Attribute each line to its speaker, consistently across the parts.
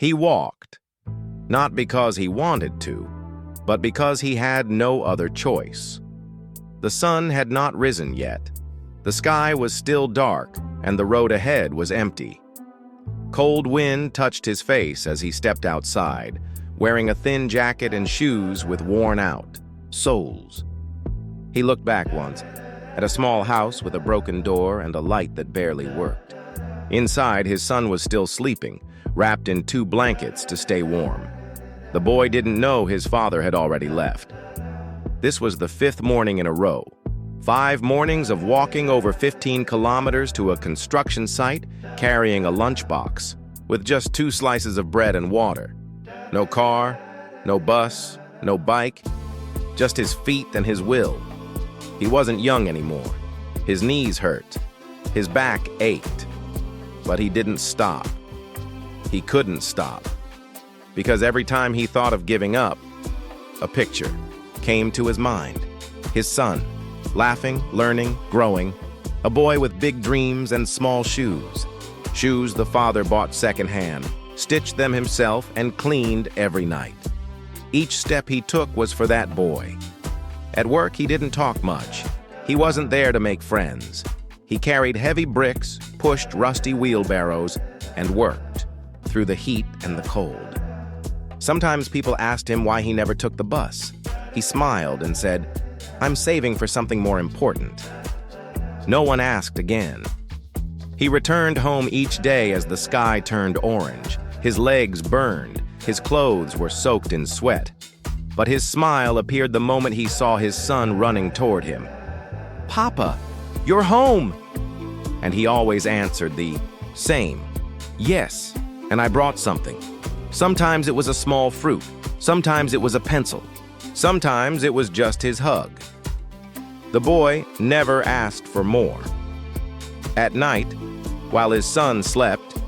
Speaker 1: He walked, not because he wanted to, but because he had no other choice. The sun had not risen yet. The sky was still dark, and the road ahead was empty. Cold wind touched his face as he stepped outside, wearing a thin jacket and shoes with worn-out soles. He looked back once, at a small house with a broken door and a light that barely worked. Inside, his son was still sleeping, wrapped in 2 blankets to stay warm. The boy didn't know his father had already left. This was the 5th morning in a row. 5 mornings of walking over 15 kilometers to a construction site, carrying a lunchbox, with just 2 slices of bread and water. No car, no bus, no bike, just his feet and his will. He wasn't young anymore. His knees hurt. His back ached. But he didn't stop. He couldn't stop. Because every time he thought of giving up, a picture came to his mind. His son, laughing, learning, growing, a boy with big dreams and small shoes. Shoes the father bought secondhand, stitched them himself, and cleaned every night. Each step he took was for that boy. At work, he didn't talk much. He wasn't there to make friends. He carried heavy bricks, pushed rusty wheelbarrows, and worked through the heat and the cold. Sometimes people asked him why he never took the bus. He smiled and said, "I'm saving for something more important." No one asked again. He returned home each day as the sky turned orange. His legs burned. His clothes were soaked in sweat. But his smile appeared the moment he saw his son running toward him. "Papa, you're home!" And he always answered the same, "Yes, and I brought something." Sometimes it was a small fruit. Sometimes it was a pencil. Sometimes it was just his hug. The boy never asked for more. At night, while his son slept,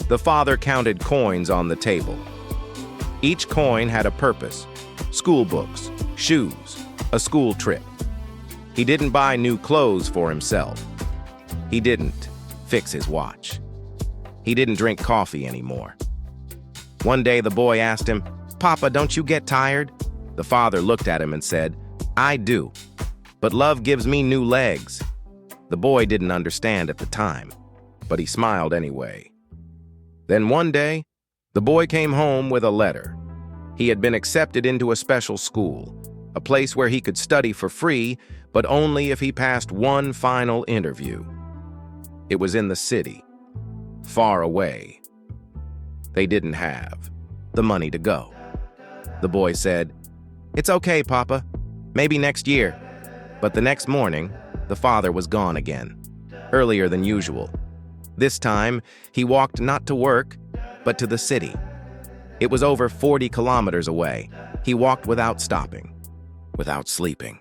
Speaker 1: the father counted coins on the table. Each coin had a purpose: school books, shoes, a school trip. He didn't buy new clothes for himself. He didn't fix his watch. He didn't drink coffee anymore. One day the boy asked him, "Papa, don't you get tired?" The father looked at him and said, "I do, but love gives me new legs." The boy didn't understand at the time, but he smiled anyway. Then one day, the boy came home with a letter. He had been accepted into a special school, a place where he could study for free, but only if he passed one final interview. It was in the city, far away. They didn't have the money to go. The boy said, "It's okay, Papa. Maybe next year." But the next morning, the father was gone again, earlier than usual. This time, he walked not to work, but to the city. It was over 40 kilometers away. He walked without stopping, without sleeping.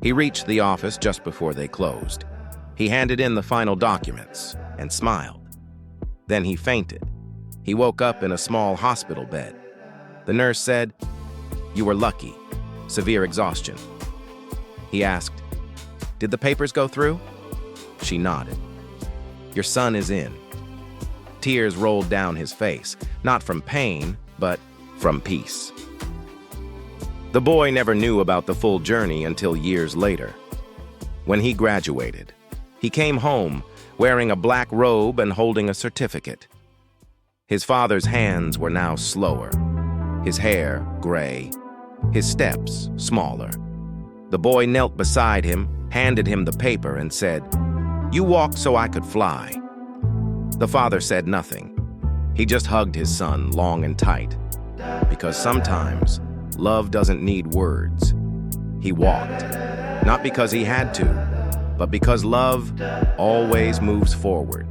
Speaker 1: He reached the office just before they closed. He handed in the final documents and smiled. Then he fainted. He woke up in a small hospital bed. The nurse said, "You were lucky. Severe exhaustion." He asked, "Did the papers go through?" She nodded. "Your son is in." Tears rolled down his face, not from pain, but from peace. The boy never knew about the full journey until years later. When he graduated, he came home wearing a black robe and holding a certificate. His father's hands were now slower, his hair gray, his steps smaller. The boy knelt beside him, handed him the paper, and said, "You walked so I could fly." The father said nothing. He just hugged his son long and tight, because sometimes love doesn't need words. He walked, not because he had to, but because love always moves forward.